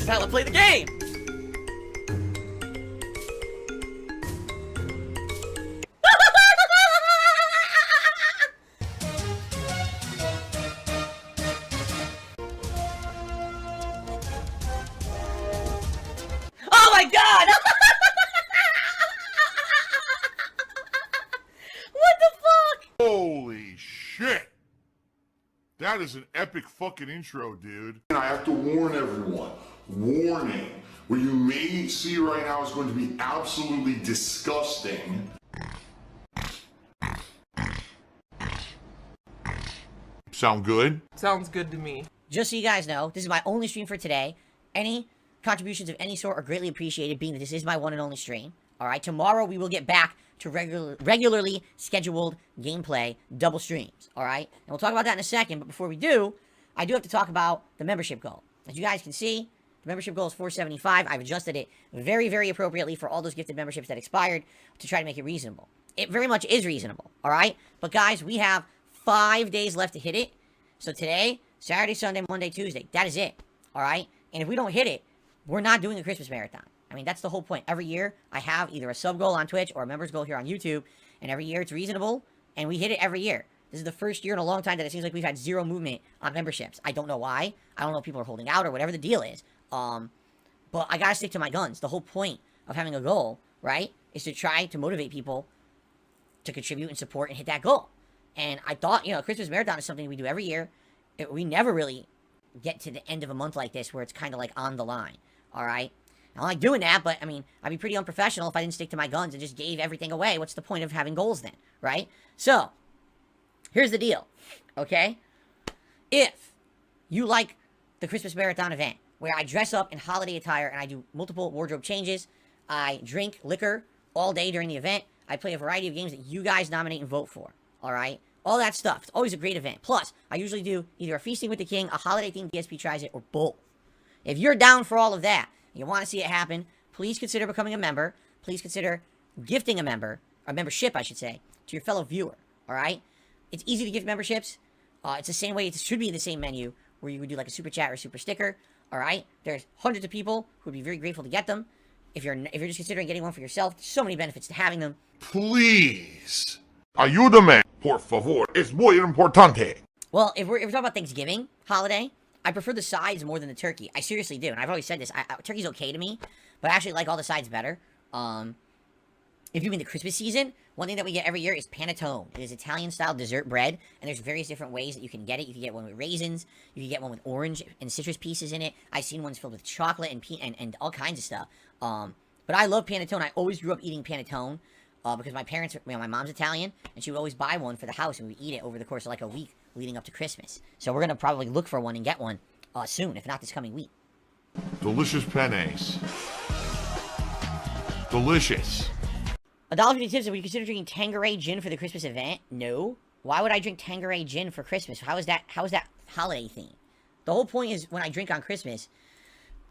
This is how I play the game! Oh my god! What the fuck? Holy shit! That is an epic fucking intro, dude. And I have to warn everyone. Warning. What you may see right now is going to be absolutely disgusting. Sound good? Sounds good to me. Just so you guys know, this is my only stream for today. Any contributions of any sort are greatly appreciated, being that this is my one and only stream. Alright, tomorrow we will get back to regularly scheduled gameplay double streams. Alright, and we'll talk about that in a second, but before we do, I do have to talk about the membership goal. As you guys can see, the membership goal is $475. I've adjusted it very, very appropriately for all those gifted memberships that expired to try to make it reasonable. It very much is reasonable, alright? But guys, we have 5 days left to hit it. So today, Saturday, Sunday, Monday, Tuesday, that is it, alright? And if we don't hit it, we're not doing a Christmas marathon. I mean, that's the whole point. Every year, I have either a sub goal on Twitch or a members goal here on YouTube, and every year it's reasonable, and we hit it every year. This is the first year in a long time that it seems like we've had zero movement on memberships. I don't know why. I don't know if people are holding out or whatever the deal is. But I gotta stick to my guns. The whole point of having a goal, right, is to try to motivate people to contribute and support and hit that goal. And I thought, you know, Christmas marathon is something we do every year. We never really get to the end of a month like this where it's kind of like on the line, all right? I don't like doing that, but, I mean, I'd be pretty unprofessional if I didn't stick to my guns and just gave everything away. What's the point of having goals then, right? So, here's the deal, okay? If you like the Christmas Marathon event, where I dress up in holiday attire and I do multiple wardrobe changes, I drink liquor all day during the event, I play a variety of games that you guys nominate and vote for, all right? All that stuff. It's always a great event. Plus, I usually do either a Feasting with the King, a holiday-themed DSP Tries It, or both. If you're down for all of that, you want to see it happen, please consider becoming a member. Please consider gifting a membership, I should say, to your fellow viewer, all right? It's easy to gift memberships. It's the same way, it should be the same menu, where you would do like a super chat or a super sticker, all right? There's hundreds of people who would be very grateful to get them. If you're just considering getting one for yourself, there's so many benefits to having them. Please. Ayúdame, por favor. Es muy importante. Well, if we're talking about Thanksgiving holiday, I prefer the sides more than the turkey. I seriously do, and I've always said this. Turkey's okay to me, but I actually like all the sides better. If you mean the Christmas season, one thing that we get every year is panettone. It is Italian-style dessert bread, and there's various different ways that you can get it. You can get one with raisins. You can get one with orange and citrus pieces in it. I've seen ones filled with chocolate and all kinds of stuff. But I love panettone. I always grew up eating panettone because my parents, my mom's Italian, and she would always buy one for the house, and we would eat it over the course of like a week leading up to Christmas. So we're going to probably look for one and get one soon, if not this coming week. Delicious pennes. Delicious. $1.50 tips. Would you consider drinking Tanqueray gin for the Christmas event? No. Why would I drink Tanqueray gin for Christmas? How is that holiday theme? The whole point is when I drink on Christmas,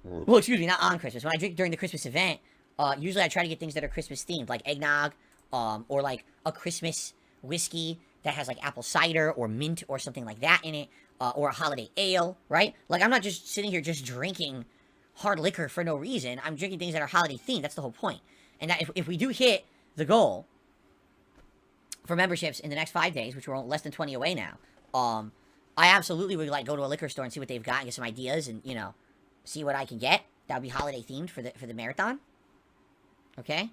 well, excuse me, not on Christmas. When I drink during the Christmas event, usually I try to get things that are Christmas themed, like eggnog, or like a Christmas whiskey that has like apple cider or mint or something like that in it, or a holiday ale, right? Like, I'm not just sitting here just drinking hard liquor for no reason. I'm drinking things that are holiday themed. That's the whole point. And that if we do hit the goal for memberships in the next 5 days, which we're less than 20 away now, I absolutely would like go to a liquor store and see what they've got and get some ideas and, you know, see what I can get. That would be holiday themed for the marathon. Okay?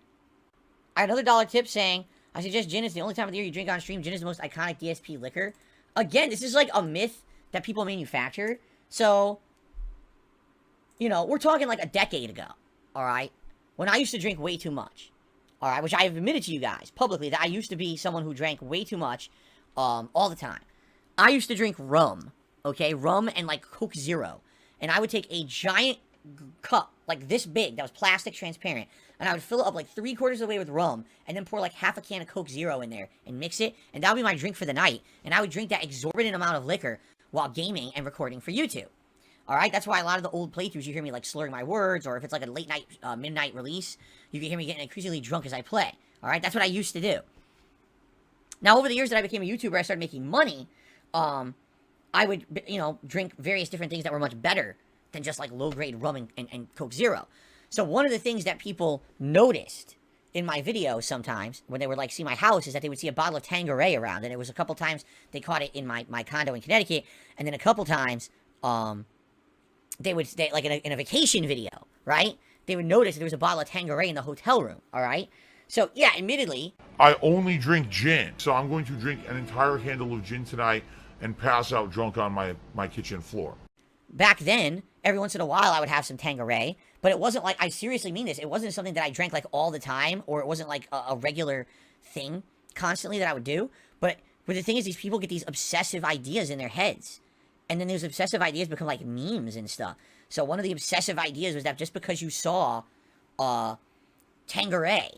I had another dollar tip saying, I suggest gin is the only time of the year you drink on stream. Gin is the most iconic DSP liquor. Again, this is like a myth that people manufacture. So, you know, we're talking like a decade ago, alright? When I used to drink way too much, alright? Which I have admitted to you guys publicly that I used to be someone who drank way too much all the time. I used to drink rum, okay? Rum and like Coke Zero. And I would take a giant cup, like this big, that was plastic transparent, and I would fill it up like 3/4 of the way with rum, and then pour like half a can of Coke Zero in there, and mix it, and that would be my drink for the night, and I would drink that exorbitant amount of liquor while gaming and recording for YouTube. Alright, that's why a lot of the old playthroughs, you hear me like slurring my words, or if it's like a late night, midnight release, you can hear me getting increasingly drunk as I play. Alright, that's what I used to do. Now, over the years that I became a YouTuber, I started making money, I would, you know, drink various different things that were much better than just like low-grade rum and Coke Zero. So one of the things that people noticed in my videos sometimes when they would like see my house is that they would see a bottle of Tanqueray around, and it was a couple times they caught it in my condo in Connecticut, and then a couple times they like in a vacation video, right? They would notice that there was a bottle of Tanqueray in the hotel room, all right? So yeah, admittedly, I only drink gin, so I'm going to drink an entire handle of gin tonight and pass out drunk on my kitchen floor. back then, every once in a while I would have some Tanqueray, but it wasn't like, I seriously mean this, it wasn't something that I drank like all the time, or it wasn't like a regular thing constantly that I would do. But the thing is, these people get these obsessive ideas in their heads, and then those obsessive ideas become like memes and stuff. So one of the obsessive ideas was that just because you saw Tanqueray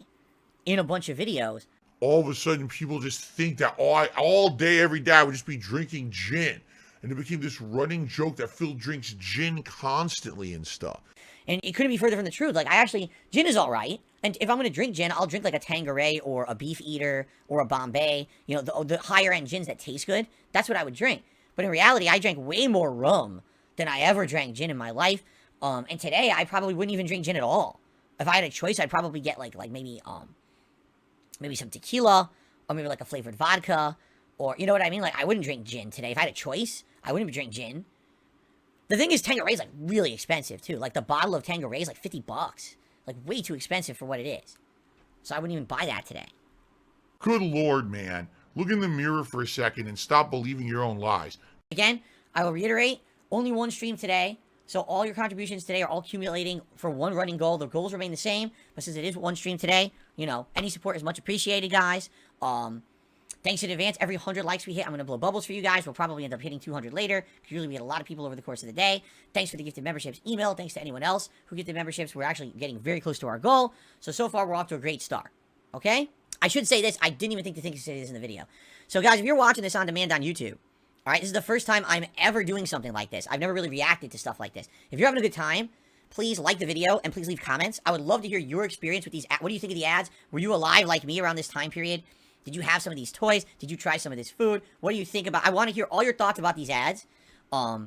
in a bunch of videos, all of a sudden people just think that all day, every day I would just be drinking gin. And it became this running joke that Phil drinks gin constantly and stuff. And it couldn't be further from the truth. Like, gin is all right. And if I'm going to drink gin, I'll drink like a Tanqueray or a Beef Eater or a Bombay. You know, the higher end gins that taste good. That's what I would drink. But in reality, I drank way more rum than I ever drank gin in my life. And today, I probably wouldn't even drink gin at all. If I had a choice, I'd probably get like maybe some tequila, or maybe like a flavored vodka, or you know what I mean? Like, I wouldn't drink gin today. If I had a choice, I wouldn't drink gin. The thing is, Tanqueray is like really expensive too. Like the bottle of Tanqueray is like $50. Like way too expensive for what it is. So I wouldn't even buy that today. Good Lord, man. Look in the mirror for a second and stop believing your own lies. Again, I will reiterate, only one stream today. So all your contributions today are all accumulating for one running goal. The goals remain the same, but since it is one stream today, you know, any support is much appreciated, guys. Thanks in advance. Every 100 likes we hit, I'm going to blow bubbles for you guys. We'll probably end up hitting 200 later. Usually we get a lot of people over the course of the day. Thanks for the gifted memberships email. Thanks to anyone else who gifted memberships. We're actually getting very close to our goal. So far, we're off to a great start. Okay? I should say this. I didn't even think to say this in the video. So, guys, if you're watching this on demand on YouTube, all right, this is the first time I'm ever doing something like this. I've never really reacted to stuff like this. If you're having a good time, please like the video and please leave comments. I would love to hear your experience with these. What do you think of the ads? Were you alive like me around this time period? Did you have some of these toys? Did you try some of this food? What do you think about? I want to hear all your thoughts about these ads. I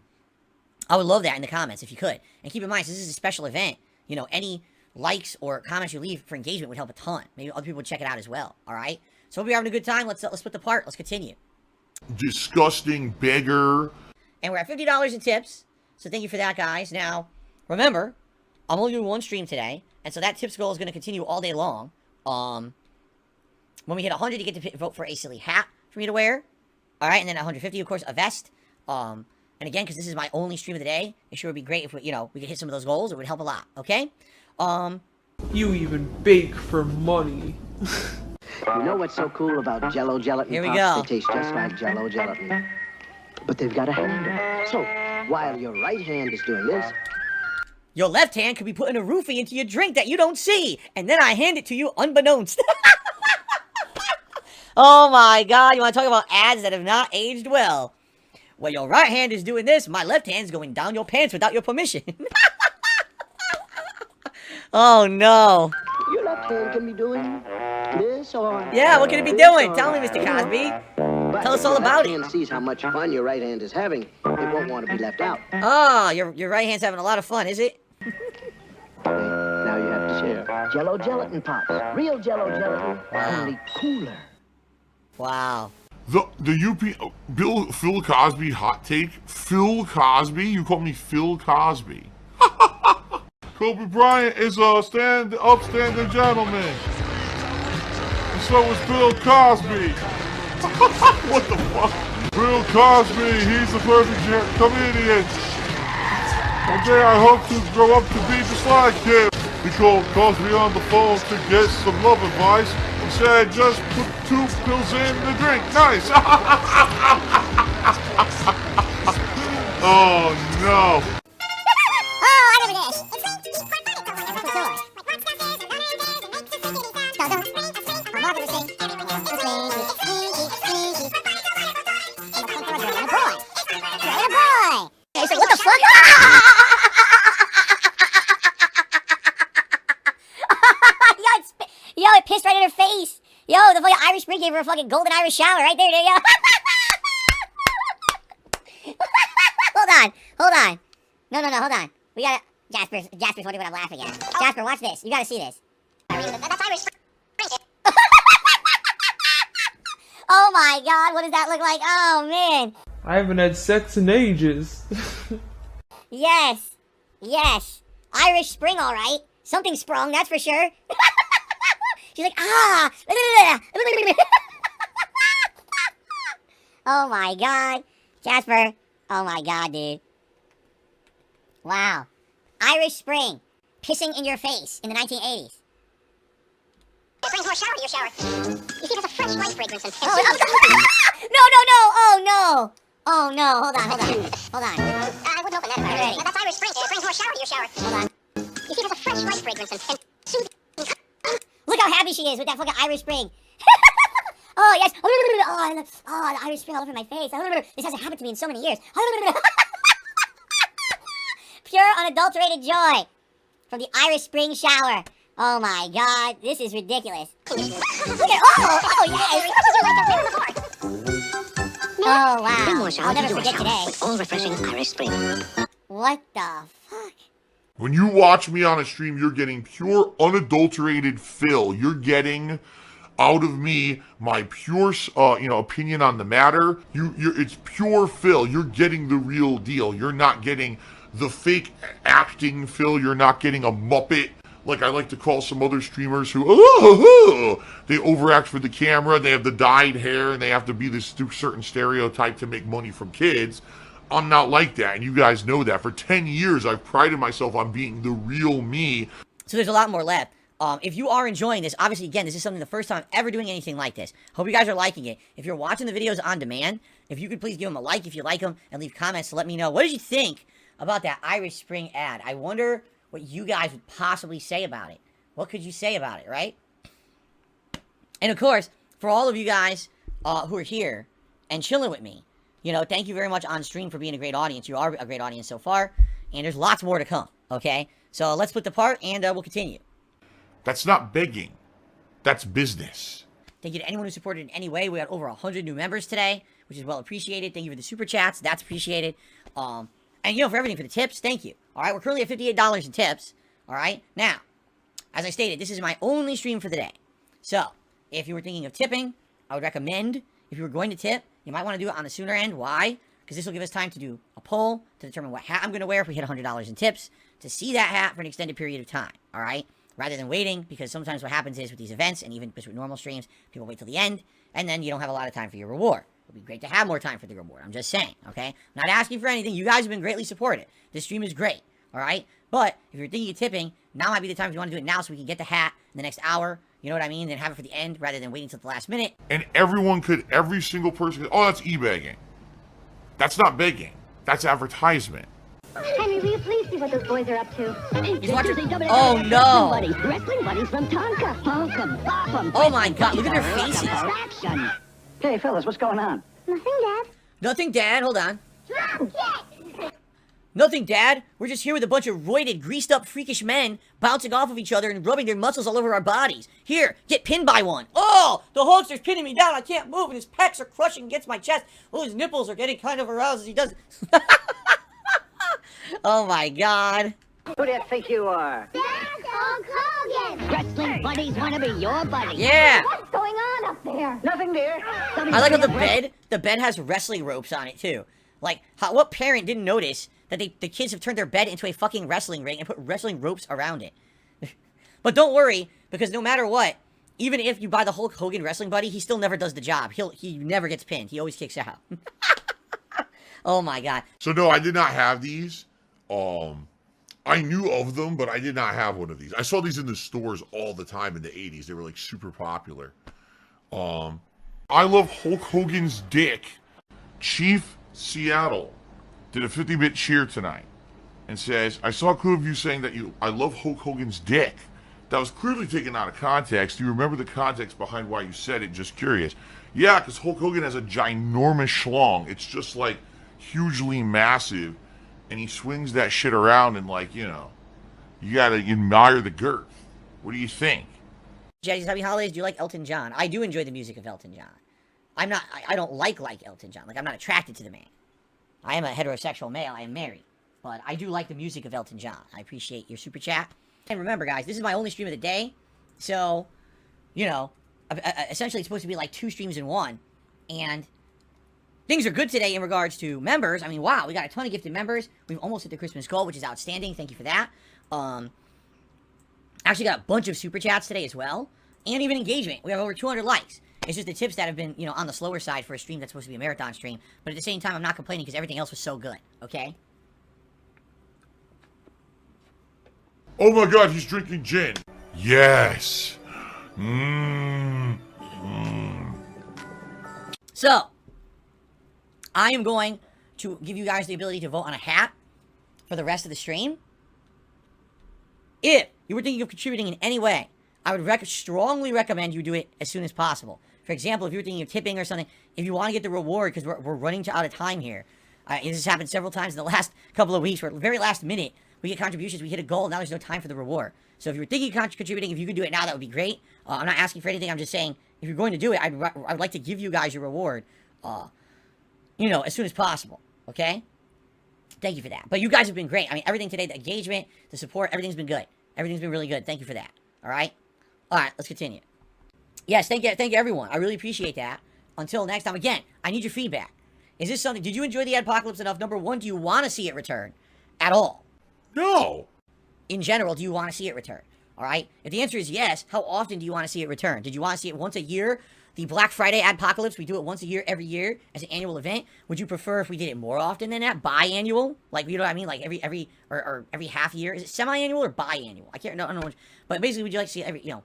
would love that in the comments if you could. And keep in mind, this is a special event. You know, any likes or comments you leave for engagement would help a ton. Maybe other people would check it out as well. All right. So hope you're having a good time. Let's split the part. Let's continue. Disgusting beggar. And we're at $50 in tips. So thank you for that, guys. Now, remember, I'm only doing one stream today, and so that tips goal is going to continue all day long. When we hit 100, you get to vote for a silly hat for me to wear. All right, and then 150, of course, a vest. And again, because this is my only stream of the day, it sure would be great if we could hit some of those goals. It would help a lot. Okay. You even bake for money. You know what's so cool about Jello gelatin? Here we Pops? go. They taste just like Jello gelatin, but they've got a handle. So while your right hand is doing this, Your left hand could be putting a roofie into your drink that you don't see, and then I hand it to you unbeknownst. Oh my God, you want to talk about ads that have not aged well? Well, your right hand is doing this, my left hand's going down your pants without your permission. Oh no. your left hand can be doing this or Yeah, what can it be doing? Tell me, Mr. Cosby. But Tell us if all your about left it. hand sees how much fun your right hand is having, it won't want to be left out. Oh, your right hand's having a lot of fun, is it? Now you have to share. Jello gelatin pops, real Jello gelatin, only cooler. Wow. Phil Cosby hot take? Phil Cosby? You call me Phil Cosby. Kobe Bryant is a upstanding gentleman. And so is Bill Cosby. What the fuck? Bill Cosby, he's the perfect comedian. One day I hope to grow up to be just like him. He calls me on the phone to get some love advice. He said, just put 2 pills in the drink. Nice. Oh no. Yo, it pissed right in her face. Yo, the fucking Irish Spring gave her a fucking golden Irish shower right there, yo. Hold on. No, hold on. We gotta... Jasper's wondering what I'm laughing at. Jasper, watch this. You gotta see this. That's Irish Spring. Oh my god, what does that look like? Oh man. I haven't had sex in ages. Yes. Irish Spring, alright. Something sprung, that's for sure. She's like, ah! Oh my god. Jasper. Oh my god, dude. Wow. Irish Spring. Pissing in your face in the 1980s. It brings more shower to your shower. You see, there's a fresh white fragrance and... No! Oh no! Hold on. I wouldn't open that if I were ready. That's Irish Spring. It brings more shower to your shower. Hold on. You see, there's a fresh white fragrance and soothing... Look how happy she is with that fucking Irish Spring. Oh, yes. Oh, the Irish Spring all over my face. This hasn't happened to me in so many years. Pure, unadulterated joy from the Irish Spring shower. Oh my god, this is ridiculous. Look at, oh yes. Oh wow, I'll never forget today. All refreshing Irish Spring. What the fuck? When you watch me on a stream, you're getting pure, unadulterated fill. You're getting out of me my pure, opinion on the matter. It's pure fill. You're getting the real deal. You're not getting the fake acting fill. You're not getting a Muppet, like I like to call some other streamers who, they overact for the camera, they have the dyed hair, and they have to be this certain stereotype to make money from kids. I'm not like that, and you guys know that. For 10 years, I've prided myself on being the real me. So there's a lot more left. If you are enjoying this, obviously, again, this is something the first time I'm ever doing anything like this. Hope you guys are liking it. If you're watching the videos on demand, if you could please give them a like if you like them, and leave comments to let me know. What did you think about that Irish Spring ad? I wonder what you guys would possibly say about it. What could you say about it, right? And of course, for all of you guys who are here and chilling with me, thank you very much on stream for being a great audience. You are a great audience so far, and there's lots more to come, okay? So let's split the part, and we'll continue. That's not begging. That's business. Thank you to anyone who supported in any way. We got over 100 new members today, which is well appreciated. Thank you for the super chats. That's appreciated. And, for everything, for the tips, thank you. All right, we're currently at $58 in tips. All right, now, as I stated, this is my only stream for the day. So, if you were thinking of tipping, I would recommend, if you were going to tip, you might want to do it on the sooner end. Why? Because this will give us time to do a poll to determine what hat I'm going to wear if we hit $100 in tips, to see that hat for an extended period of time. All right? Rather than waiting, because sometimes what happens is with these events, and even just with normal streams, people wait till the end, and then you don't have a lot of time for your reward. It would be great to have more time for the reward. I'm just saying, okay? I'm not asking for anything. You guys have been greatly supported. This stream is great, all right? But if you're thinking of tipping, now might be the time if you want to do it now so we can get the hat in the next hour, you know what I mean? Then have it for the end rather than waiting till the last minute. And every single person could, oh, that's e-begging. That's not begging. That's advertisement. Henry, will you please see what those boys are up to? Oh, no. Wrestling buddies from Tonka. Honka, bop 'em. Oh, my God. Look at their faces. Action. Hey, fellas, what's going on? Nothing, Dad. Nothing, Dad. Hold on. Nothing, Dad. We're just here with a bunch of roided, greased-up, freakish men bouncing off of each other and rubbing their muscles all over our bodies. Here, get pinned by one. Oh, the Hulkster's pinning me down. I can't move, and his pecs are crushing against my chest. Oh, his nipples are getting kind of aroused as he does it. Oh, my God. Who do you think you are? That's Hulk Hogan. Wrestling buddies want to be your buddy. Yeah. What's going on up there? Nothing, dear. I like how the bed has wrestling ropes on it, too. Like, what parent didn't notice that the kids have turned their bed into a fucking wrestling ring and put wrestling ropes around it? But don't worry, because no matter what, even if you buy the Hulk Hogan wrestling buddy, he still never does the job. He never gets pinned. He always kicks out. Oh, my God. So, no, I did not have these. I knew of them, but I did not have one of these. I saw these in the stores all the time in the 80s. They were, like, super popular. I love Hulk Hogan's dick. Chief Seattle did a 50-bit cheer tonight and says, I saw a clip of you saying that I love Hulk Hogan's dick. That was clearly taken out of context. Do you remember the context behind why you said it? Just curious. Yeah, because Hulk Hogan has a ginormous schlong. It's just, like, hugely massive. And he swings that shit around and, like, you gotta admire the girth. What do you think? Jazzy's Happy Holidays, do you like Elton John? I do enjoy the music of Elton John. I don't like Elton John. Like, I'm not attracted to the man. I am a heterosexual male. I am married. But I do like the music of Elton John. I appreciate your super chat. And remember, guys, this is my only stream of the day. So, you know, essentially it's supposed to be like 2 streams in 1. And things are good today in regards to members. I mean, wow, we got a ton of gifted members. We've almost hit the Christmas goal, which is outstanding. Thank you for that. Actually got a bunch of super chats today as well. And even engagement. We have over 200 likes. It's just the tips that have been, you know, on the slower side for a stream that's supposed to be a marathon stream. But at the same time, I'm not complaining because everything else was so good. Okay? Oh my god, he's drinking gin. Yes. So, I am going to give you guys the ability to vote on a hat for the rest of the stream. If you were thinking of contributing in any way, I would strongly recommend you do it as soon as possible. For example, if you were thinking of tipping or something, if you want to get the reward, because we're running out of time here. This has happened several times in the last couple of weeks, where at the very last minute, we get contributions, we hit a goal, now there's no time for the reward. So if you were thinking of contributing, if you could do it now, that would be great. I'm not asking for anything, I'm just saying, if you're going to do it, I'd like to give you guys your reward, you know, as soon as possible, okay? Thank you for that. But you guys have been great. I mean, everything today, the engagement, the support, everything's been good. Everything's been really good. Thank you for that, all right? All right, let's continue. Yes, thank you everyone. I really appreciate that. Until next time, again, I need your feedback. Is this something, did you enjoy the Adpocalypse enough? Number 1, do you want to see it return at all? No. In general, do you want to see it return? All right? If the answer is yes, how often do you want to see it return? Did you want to see it once a year? The Black Friday Adpocalypse, we do it once a year, every year, as an annual event. Would you prefer if we did it more often than that? Biannual? Like, you know what I mean? Like every half year? Is it semi-annual or biannual? I can't, no, I don't know. But basically, would you like to see every, you know,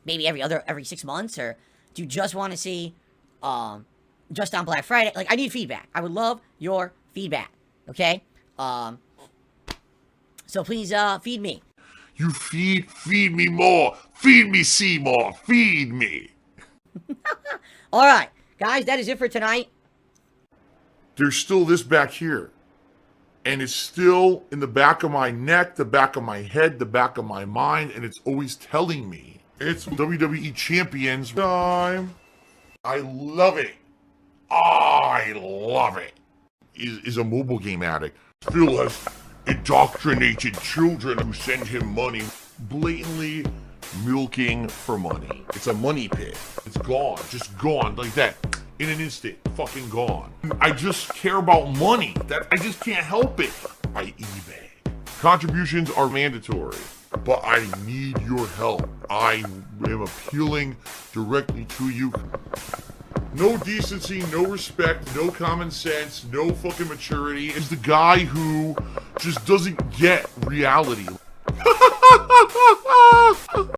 maybe every 6 months? Or do you just want to see, just on Black Friday? Like, I need feedback. I would love your feedback. Okay? So please, feed me. You feed me more. Feed me, Seymour. Feed me. All right, guys, that is it for tonight. There's still this back here. And it's still in the back of my neck, the back of my head, the back of my mind, and it's always telling me it's WWE Champions time. I love it. I love it. Is a mobile game addict. Phil has indoctrinated children who send him money, blatantly milking for money. It's a money pit. It's gone, just gone like that. In an instant, fucking gone. I just care about money. That I just can't help it. By eBay. Contributions are mandatory, but I need your help. I am appealing directly to you. No decency, no respect, no common sense, no fucking maturity. Is the guy who just doesn't get reality.